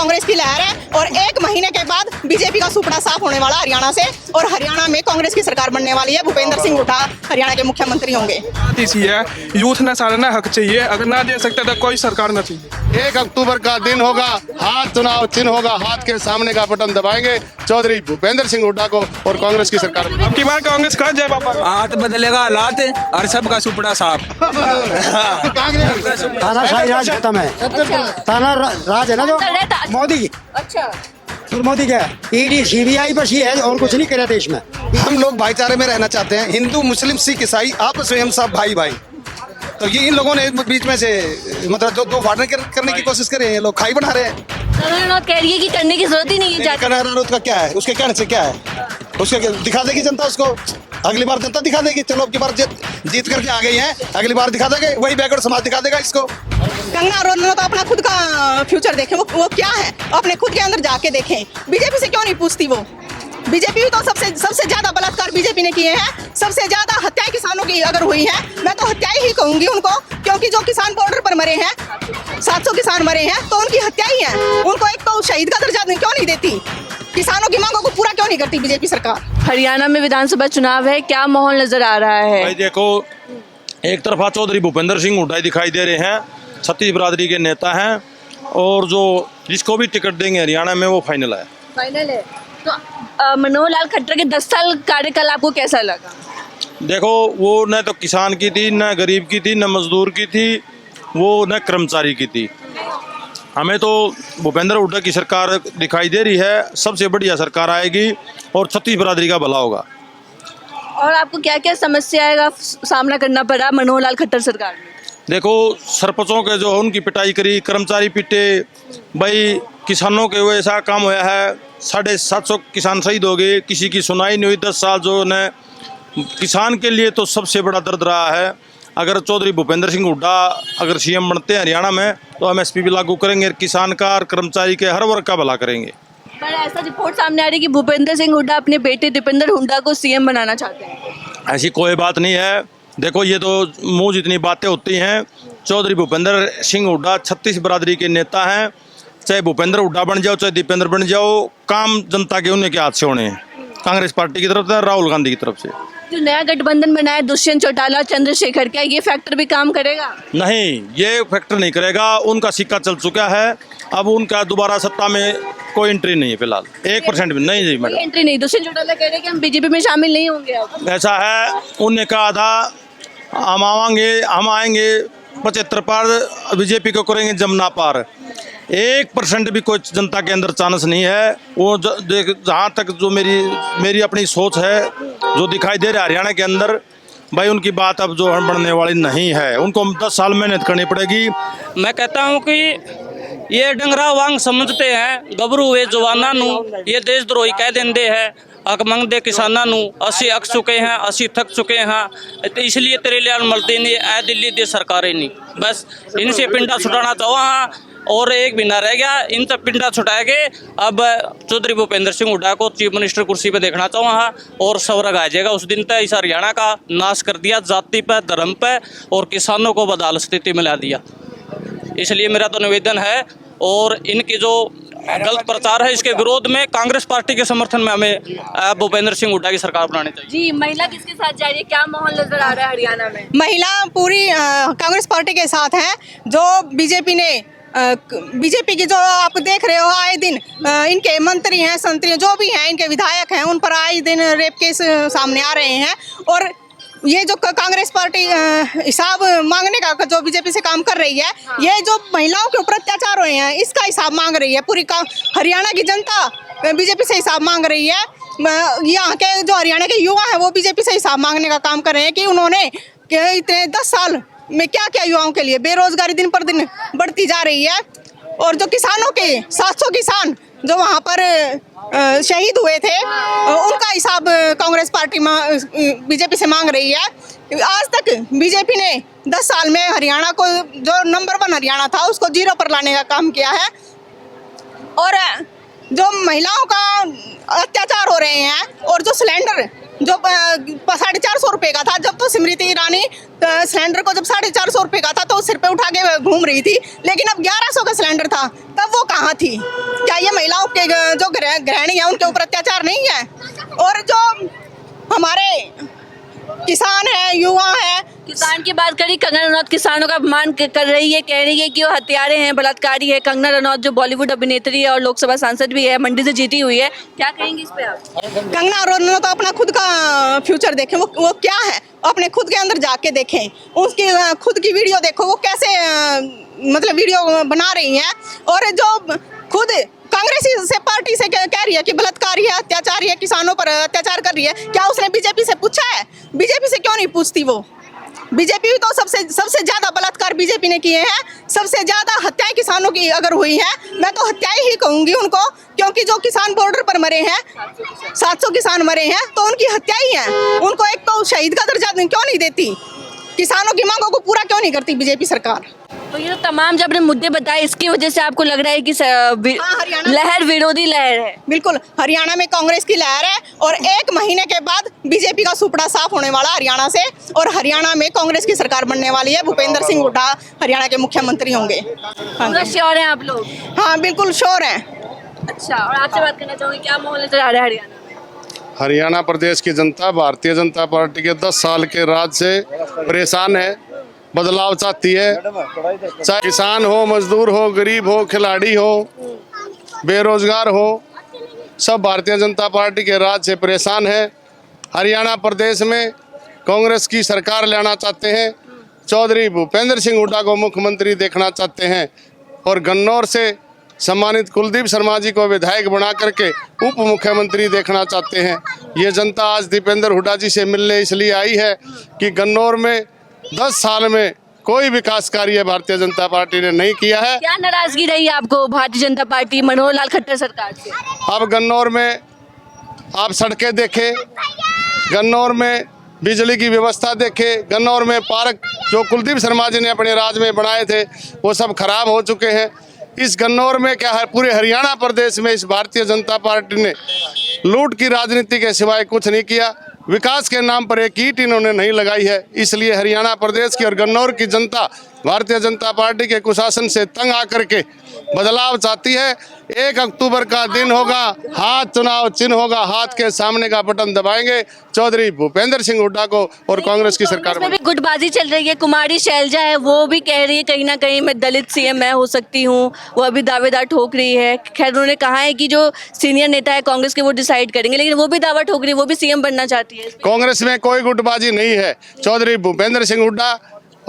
कांग्रेस की लहर है और 1 महीने के बाद बीजेपी का सुपड़ा साफ होने वाला हरियाणा से और हरियाणा में कांग्रेस की सरकार बनने वाली है। भूपेंद्र सिंह हुड्डा हरियाणा के मुख्यमंत्री होंगे। बात इसी है, यूथ ने सारा ना हक चाहिए, अगर ना दे सकते तो कोई सरकार ना चाहिए। 1 अक्टूबर का दिन होगा, हाथ चुनाव चिन्ह होगा, हाथ के सामने का बटन दबाएंगे चौधरी भूपेंद्र सिंह हुड्डा को और कांग्रेस की सरकार। अब की बार कांग्रेस का जय बाबा। हाथ बदलेगा हालात और सबका सुपड़ा साफ। तानाशाही राज खत्म है। ताना राज है ना जो मोदी की। अच्छा, फिर मोदी क्या है? ईडी सीबीआई बस ये है और कुछ नहीं करे देश में। हम लोग भाईचारे में रहना चाहते हैं, हिंदू मुस्लिम सिख ईसाई आपस में हम सब भाई भाई। तो ये इन लोगों ने बीच में से मतलब जो 2 फाड़ने करने की कोशिश कर रहे हैं, ये लोग खाई बना रहे हैं। कह रही है कि करने की जरूरत ही नहीं है। कनारारों का क्या है, उसके कहने से क्या है, उसके दिखा देगी जनता उसको। अगली बार जनता दिखा देगी, चलो अब की बार जीत करके आ गई है, अगली बार दिखा देंगे, वही बैकवर्ड समाज दिखा देगा इसको। कंगना रनौत तो अपना खुद का फ्यूचर देखें, वो क्या है अपने खुद के अंदर जाके देखें। बीजेपी से क्यों नहीं पूछती वो? बीजेपी तो सबसे ज्यादा बलात्कार बीजेपी ने किए हैं, सबसे ज्यादा हत्याएं किसानों की अगर हुई है, मैं तो हत्याएं ही कहूंगी उनको, क्योंकि जो किसान बॉर्डर पर मरे हैं 700 किसान मरे हैं तो उनकी हत्या ही है। उनको एक तो शहीद का दर्जा क्यों नहीं देती? किसानों की मांगों को पूरा क्यों नहीं करती बीजेपी सरकार? हरियाणा में विधानसभा चुनाव है, क्या माहौल नजर आ रहा है? भाई देखो, एक तरफा चौधरी भूपेंद्र सिंह हुड्डा दिखाई दे रहे हैं, छत्तीस बिरादरी के नेता हैं और जो जिसको भी टिकट देंगे हरियाणा में वो फाइनल है। फाइनल है। तो मनोहर लाल खट्टर के 10 साल कार्यकाल आपको कैसा लगा? देखो, वो न तो किसान की थी, न गरीब की थी, न मजदूर की थी, वो न कर्मचारी की थी। हमें तो भूपेंद्र हुड्डा की सरकार दिखाई दे रही है, सबसे बढ़िया सरकार आएगी और छत्तीस बिरादरी का भला होगा। और आपको क्या क्या समस्या का सामना करना पड़ा मनोहर लाल खट्टर सरकार में? देखो, सरपंचों के जो उनकी पिटाई करी, कर्मचारी पिटे, भाई किसानों के वो ऐसा काम होया है, 750 किसान शहीद हो गए, किसी की सुनाई नहीं हुई 10 साल। जो ने किसान के लिए तो सबसे बड़ा दर्द रहा है। अगर चौधरी भूपेंद्र सिंह हुड्डा अगर सीएम बनते हैं हरियाणा में तो हम एसपी भी लागू करेंगे, किसान का और कर्मचारी के हर वर्ग का भला करेंगे। पर ऐसा रिपोर्ट सामने आ रही है कि भूपेंद्र सिंह हुड्डा अपने बेटे दीपेंद्र हुड्डा को सीएम बनाना चाहते हैं। ऐसी कोई बात नहीं है। देखो, ये तो मुंह जितनी बातें होती हैं। चौधरी भूपेंद्र सिंह हुड्डा 36 बिरादरी के नेता हैं। चाहे भूपेंद्र हुड्डा बन जाओ, चाहे दीपेंद्र बन जाओ, काम जनता के उन्हीं के हाथ से होने हैं, कांग्रेस पार्टी की तरफ से, राहुल गांधी की तरफ से। जो नया गठबंधन बनाया दुष्यंत चौटाला चंद्रशेखर, क्या ये फैक्टर भी काम करेगा? नहीं, ये फैक्टर नहीं करेगा। उनका सिक्का चल चुका है, अब उनका दोबारा सत्ता में कोई एंट्री नहीं है फिलहाल, 1% भी नहीं। जी मैडम, एंट्री नहीं। दुष्यंत चौटाला कह रहे हैं कि हम बीजेपी में शामिल नहीं होंगे। अब ऐसा है, उनने कहा था हम आएंगे 75 पार, बीजेपी को करेंगे जमुना पार। 1% भी कोई जनता के अंदर चांस नहीं है। वो जहाँ तक जो मेरी अपनी सोच है, जो दिखाई दे रहा है हरियाणा के अंदर, भाई उनकी बात अब जो बढ़ने वाली नहीं है। उनको 10 साल मेहनत करनी पड़ेगी। मैं कहता हूँ कि ये डंगरा वांग समझते हैं, गबरू हुए जवाना नू ये देशद्रोही कह देंदे है, अक मंगदे किसाना नू असी अक चुके हैं, असी थक चुके हैं, तो इसलिए तेरे लिए मलते नहीं ऐ दिल्ली दे सरकारें नहीं। बस इनसे पिंडा छुटाना चाहो हाँ, और एक भी ना रह गया, इन तक पिंडा छुटाएंगे। अब चौधरी भूपेंद्र सिंह हुड्डा को चीफ मिनिस्टर कुर्सी पे देखना चाहो हाँ, और स्वर्ग आ जाएगा उस दिन तक। इस हरियाणा का नाश कर दिया, जाति पे, धर्म पे, और किसानों को बदहाल स्थिति में ला दिया। इसलिए मेरा तो निवेदन है, और इनकी जो गलत प्रचार है इसके विरोध में कांग्रेस पार्टी के समर्थन में हमें भूपेंद्र सिंह हुड्डा की सरकार बनानी चाहिए। जी, महिला किसके साथ जा रही है, क्या माहौल नजर आ रहा है हरियाणा में? महिला पूरी कांग्रेस पार्टी के साथ है। जो बीजेपी की जो आप देख रहे हो आए दिन इनके मंत्री हैं, संतरी जो भी हैं, इनके विधायक हैं, उन पर आए दिन रेप केस सामने आ रहे हैं। और ये जो कांग्रेस पार्टी हिसाब मांगने का जो बीजेपी से काम कर रही है, ये जो महिलाओं के ऊपर अत्याचार हुए हैं इसका हिसाब मांग रही है। पूरी हरियाणा की जनता बीजेपी से हिसाब मांग रही है। यहाँ के जो हरियाणा के युवा हैं वो बीजेपी से हिसाब मांगने का काम कर रहे हैं कि उन्होंने इतने 10 साल में क्या क्या युवाओं के लिए। बेरोजगारी दिन पर दिन बढ़ती जा रही है, और जो किसानों के 700 किसान जो वहाँ पर शहीद हुए थे उनका हिसाब कांग्रेस पार्टी बीजेपी से मांग रही है। आज तक बीजेपी ने 10 साल में हरियाणा को, जो नंबर 1 हरियाणा था, उसको 0 पर लाने का काम किया है। और जो महिलाओं का अत्याचार हो रहे हैं, और जो सिलेंडर जो 450 रुपए का था, जब तो स्मृति ईरानी सिलेंडर को जब 450 रुपए का था तो सिर पे उठा के घूम रही थी, लेकिन अब 1100 का सिलेंडर था, तब वो कहाँ थी? क्या ये महिलाओं के जो गृहिणी है उनके ऊपर अत्याचार नहीं है? और जो हमारे किसान है, युवा है, किसान की बात करी, कंगना रनौत किसानों का अपमान कर रही है, कह रही है कि वो हत्यारे हैं, बलात्कारी है। कंगना रनौत जो बॉलीवुड अभिनेत्री है और लोकसभा सांसद भी है, मंडी से जीती हुई है, क्या कहेंगी इस पे आप? कंगना रनौत तो अपना खुद का फ्यूचर देखें, वो क्या है, अपने खुद के अंदर जाके देखें, उसकी खुद की वीडियो देखो, वो कैसे मतलब वीडियो बना रही हैं। और जो खुद कांग्रेस से पार्टी से कह रही है कि बलात्कारी है, अत्याचारी है, किसानों पर अत्याचार कर रही है, क्या उसने बीजेपी से पूछा है? बीजेपी से क्यों नहीं पूछती वो? बीजेपी तो सबसे ज्यादा बलात्कार बीजेपी ने किए हैं, सबसे ज्यादा हत्याएं किसानों की अगर हुई हैं, मैं तो हत्याएं ही कहूंगी उनको, क्योंकि जो किसान बॉर्डर पर मरे हैं, 700 किसान मरे हैं, तो उनकी हत्याएं ही हैं। उनको एक तो शहीद का दर्जा क्यों नहीं देती? किसानों की मांगों को पूरा क्यों नहीं करती बीजेपी सरकार? तो ये तमाम जब आपने मुद्दे बताए, इसकी वजह से आपको लग रहा है कि लहर विरोधी लहर है? बिल्कुल, हरियाणा में कांग्रेस की लहर है और 1 महीने के बाद बीजेपी का सुपड़ा साफ होने वाला हरियाणा से, और हरियाणा में कांग्रेस की सरकार बनने वाली है। भूपेंद्र सिंह हुड्डा हरियाणा के मुख्यमंत्री होंगे। हाँ, श्योर हैं आप लोग? हाँ बिल्कुल श्योर हैं। अच्छा, और आपसे बात करना चाहूँगी, क्या माहौल नजर आ रहा है हरियाणा में? हरियाणा प्रदेश की जनता भारतीय जनता पार्टी के 10 साल के राज से परेशान है, बदलाव चाहती है। चाहे किसान हो, मजदूर हो, गरीब हो, खिलाड़ी हो, बेरोजगार हो, सब भारतीय जनता पार्टी के राज से परेशान है। हरियाणा प्रदेश में कांग्रेस की सरकार लाना चाहते हैं, चौधरी भूपेंद्र सिंह हुड्डा को मुख्यमंत्री देखना चाहते हैं, और गन्नौर से सम्मानित कुलदीप शर्मा जी को विधायक बना करके उप मुख्यमंत्री देखना चाहते हैं। ये जनता आज दीपेंद्र हुड्डा जी से मिलने इसलिए आई है कि गन्नौर में 10 साल में कोई विकास कार्य भारतीय जनता पार्टी ने नहीं किया है। क्या नाराजगी रही आपको भारतीय जनता पार्टी मनोहर लाल खट्टर सरकार से? अब गन्नौर में आप सड़कें देखें, गन्नौर में बिजली की व्यवस्था देखे, गन्नौर में पार्क जो कुलदीप शर्मा जी ने अपने राज में बनाए थे वो सब खराब हो चुके हैं। इस गन्नौर में क्या है, पूरे हरियाणा प्रदेश में इस भारतीय जनता पार्टी ने लूट की राजनीति के सिवाय कुछ नहीं किया। विकास के नाम पर एक ईंट इन्होंने नहीं लगाई है। इसलिए हरियाणा प्रदेश की और गन्नौर की जनता भारतीय जनता पार्टी के कुशासन से तंग आकर के बदलाव चाहती है। 1 अक्टूबर का दिन होगा, हाथ चुनाव चिन्ह होगा, हाथ के सामने का बटन दबाएंगे, चौधरी भूपेंद्र सिंह हुड्डा को और कांग्रेस की सरकार में भी गुटबाजी चल रही है। कुमारी शैलजा है, वो भी कह रही है कहीं ना कहीं मैं दलित सीएम मैं हो सकती हूँ, वो अभी दावेदार ठोक रही है। खैर उन्होंने कहा है कि जो सीनियर नेता है कांग्रेस के वो डिसाइड करेंगे, लेकिन वो भी दावा ठोक रही है, वो भी सीएम बनना चाहती है। कांग्रेस में कोई गुटबाजी नहीं है। चौधरी भूपेंद्र सिंह हुड्डा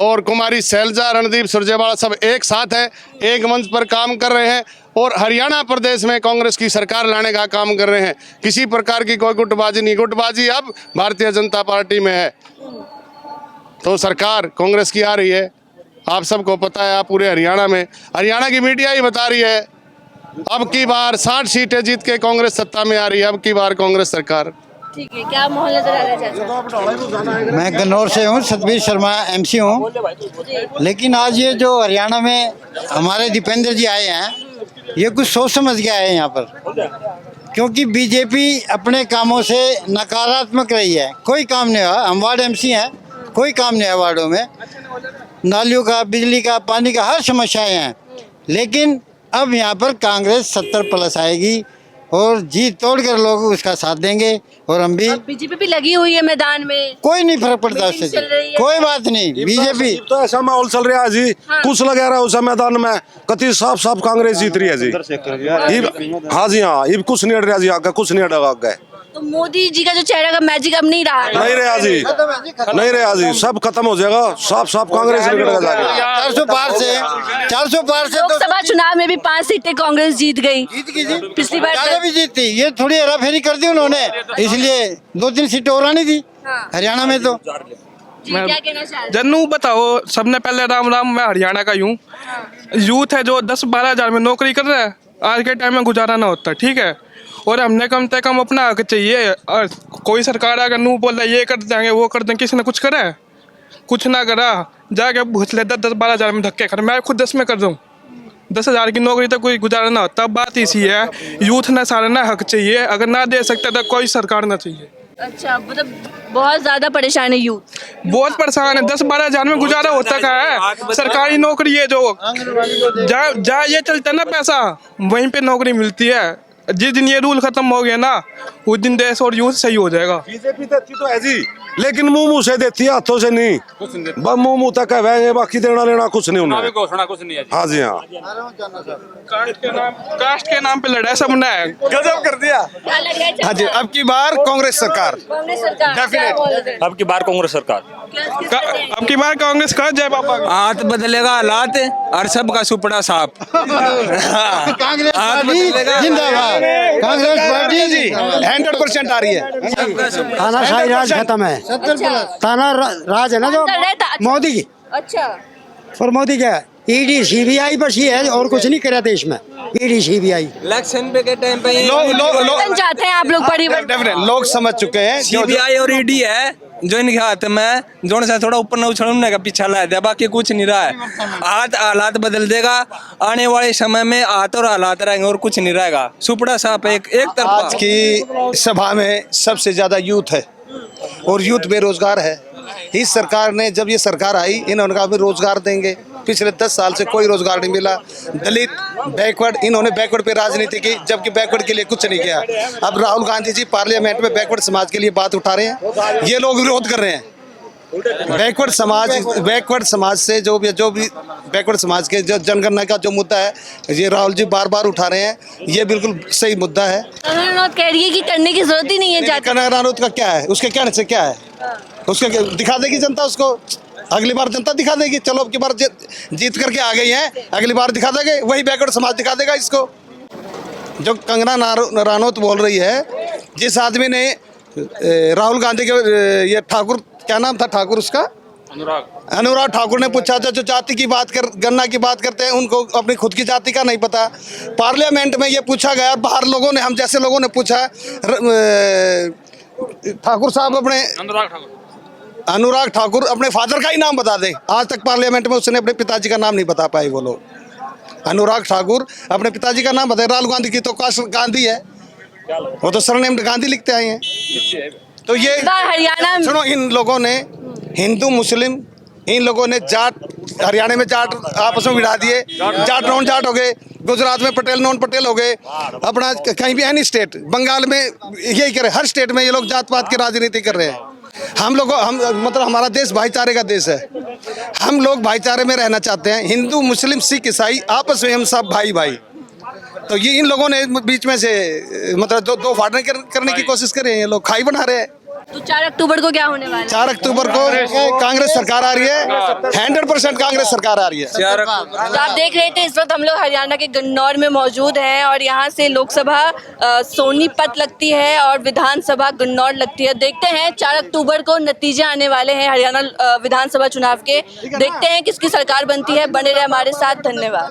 और कुमारी शैलजा, रणदीप सुरजेवाला सब एक साथ है, एक मंच पर काम कर रहे हैं और हरियाणा प्रदेश में कांग्रेस की सरकार लाने का काम कर रहे हैं। किसी प्रकार की कोई गुटबाजी नहीं, गुटबाजी अब भारतीय जनता पार्टी में है। तो सरकार कांग्रेस की आ रही है, आप सबको पता है। आप पूरे हरियाणा में, हरियाणा की मीडिया ही बता रही है अब की बार 60 सीटें जीत के कांग्रेस सत्ता में आ रही है, अब की बार कांग्रेस सरकार। ठीक है, क्या माहौल नजर आ रहा है? मैं गन्नौर से हूँ, सतबीर शर्मा एमसी हूँ। लेकिन आज ये जो हरियाणा में हमारे दीपेंद्र जी आए हैं, ये कुछ सोच समझ के आए हैं यहाँ पर, क्योंकि बीजेपी अपने कामों से नकारात्मक रही है। कोई काम नहीं हुआ। हम वार्ड एमसी हैं, कोई काम नहीं है वार्डों में, नालियों का, बिजली का, पानी का, हर समस्याएं हैं। लेकिन अब यहाँ पर कांग्रेस 70+ आएगी और जीत तोड़ कर लोग उसका साथ देंगे, और हम भी। बीजेपी भी लगी हुई है मैदान में, कोई नहीं फर्क पड़ता उससे, कोई बात नहीं। बीजेपी तो ऐसा माहौल चल रहा है जी। हाँ। कुछ लगा रहा है उस मैदान में, कति साफ साफ कांग्रेस जीत रही है जी। हाँ जी, हाँ, ये कुछ नहीं अड़ रहा जी, आगे कुछ नहीं अड़ेगा आगे। तो मोदी जी का जो चेहरा का मैजिक अब नहीं रहा, नहीं रहा जी, नहीं रहा जी, सब खत्म हो जाएगा। साफ साफ कांग्रेस निकलेगा जाके। 400 पार से लोकसभा चुनाव में भी 5 सीटें कांग्रेस जीत गई। पिछली बार भी जीती, ये थोड़ी हेराफेरी कर दी उन्होंने, इसलिए 2-3 सीटें और आनी थी हरियाणा में। तो क्या कहना चाहते? जन्नू बताओ, सबने पहले राम राम, मैं हरियाणा का यूँ यूथ है जो 10-12 हज़ार में नौकरी कर रहा है, आज के टाइम में गुजारा ना होता, ठीक है। और हमने कम से कम अपना हक चाहिए। और कोई सरकार अगर नू बोल रहा है ये कर देंगे वो कर देंगे, किसी ने कुछ करा है? कुछ ना करा, जाके घुसले 10-12 हज़ार में धक्के कर। मैं खुद 10 में कर दूँ, 10,000 की नौकरी तो कोई गुजारा ना होता। बात इसी है, यूथ ने सारे ना हक चाहिए, अगर ना दे सकते तो कोई सरकार ना चाहिए। अच्छा, मतलब बहुत ज्यादा परेशान है यूथ। बहुत परेशान है, 10-12 हजार में गुजारा होता का है। सरकारी नौकरी है जो जहाँ ये चलता है ना पैसा, वहीं पे नौकरी मिलती है। जिस दिन ये रूल खत्म हो गया ना, उस दिन देश और यूथ सही हो जाएगा। बीजेपी देती तो है जी, लेकिन मुंह से देती है, हाथों से नहीं। बस मुंह तक है, बाकी देना लेना कुछ नहीं उन्हें। घोषणा कुछ नहीं है। हाँ जी हाँ, कास्ट के नाम पे लड़ा सबने, गजब कर दिया। क्या लग रहा है? हाँ जी, अब की बार कांग्रेस सरकार। कांग्रेस सरकार Definite। क्या बोल रहे हैं? अब की बार कांग्रेस सरकार। अब की बार कांग्रेस का जय बाबा का। हाथ बदलेगा हालात और सबका सुपड़ा साफ। कांग्रेस पार्टी जिंदाबाद, कांग्रेस पार्टी जी 100% आ रही है। तानाशाही राज खत्म है। ताना राज है ना जो मोदी की, अच्छा, और मोदी क्या है, ईडी सीबीआई बस ही है और कुछ नहीं करा देश में। ईडी सीबीआई इलेक्शन पे के टाइम पे परिवर्तन चाहते हैं आप लोग, परिवर्तन। डेफिनेट लोग समझ चुके हैं। सीबीआई और ईडी है जो इनके हाथ में, जोन से थोड़ा ऊपर न उछलने का पीछा ला दिया, बाकी कुछ नहीं रहा है। हाथ हालात बदल देगा, आने वाले समय में हाथ और हालात रहेंगे और कुछ नहीं रहेगा। सुपड़ा साहब एक तरफ। आज की सभा में सबसे ज्यादा यूथ है और यूथ बेरोजगार है। इस सरकार ने, जब ये सरकार आई, इन्होंने कहा रोजगार देंगे। पिछले 10 साल से कोई रोजगार नहीं मिला। दलित बैकवर्ड, इन्होंने बैकवर्ड पे राजनीति की, जबकि बैकवर्ड के लिए कुछ नहीं किया। अब राहुल गांधी जी पार्लियामेंट में बैकवर्ड समाज के लिए बात उठा रहे हैं, ये लोग विरोध कर रहे हैं। बैकवर्ड समाज से जो भी बैकवर्ड समाज के जो जनगणना का जो मुद्दा है, ये राहुल जी बार बार उठा रहे हैं। ये बिल्कुल सही मुद्दा है। कंगना रनौत कह रही है कि करने की जरूरत ही नहीं है। कंगना रनौत का क्या है, उसके कहने से क्या है, उसके दिखा देगी जनता उसको। अगली बार जनता दिखा देगी। चलो अब की बार जीत करके आ गई है, अगली बार दिखा देंगे, वही बैकवर्ड समाज दिखा देगा इसको। जो कंगना रनौत बोल रही है, जिस आदमी ने राहुल गांधी के, ये ठाकुर, क्या नाम था ठाकुर उसका, अनुराग ठाकुर ने पूछा था, जो जाति की बात गन्ना की बात करते हैं, उनको अपनी खुद की जाति का नहीं पता। पार्लियामेंट में ये पूछा गया, बाहर लोगों ने, हम जैसे लोगों ने पूछा, ठाकुर साहब अपने अनुराग ठाकुर अपने फादर का ही नाम बता दे। आज तक पार्लियामेंट में उसने अपने पिताजी का नाम नहीं बता पाए वो लोग। अनुराग ठाकुर अपने पिताजी का नाम बताए। राहुल गांधी की तो कास्ट गांधी है, वो तो सरनेम गांधी लिखते आए हैं। तो ये हरियाणा, सुनो, इन लोगों ने हिंदू मुस्लिम, इन लोगों ने जाट, हरियाणा में जाट आपस में भिड़ा दिए। जाट नॉन जाट हो गए, गुजरात में पटेल नॉन पटेल हो गए। अपना कहीं भी एनी स्टेट, बंगाल में यही करे, हर स्टेट में ये लोग जात पात की राजनीति कर रहे हैं। हम मतलब हमारा देश भाईचारे का देश है। हम लोग भाईचारे में रहना चाहते हैं। हिंदू मुस्लिम सिख ईसाई आपस में हम सब भाई भाई। तो ये इन लोगों ने बीच में से मतलब दो फाड़ने करने की कोशिश कर रहे हैं। ये लोग खाई बना रहे हैं। तो 4 अक्टूबर को क्या होने वाला है? 4 अक्टूबर को कांग्रेस सरकार आ रही है, 100% कांग्रेस सरकार आ रही है। तो आप देख रहे थे, इस वक्त हम लोग हरियाणा के गन्नौर में मौजूद हैं और यहाँ से लोकसभा सोनीपत लगती है और विधानसभा गन्नौर लगती है। देखते हैं 4 अक्टूबर को नतीजे आने वाले हैं हरियाणा विधानसभा चुनाव के। देखते हैं किसकी सरकार बनती है। बने रहे हमारे साथ, धन्यवाद।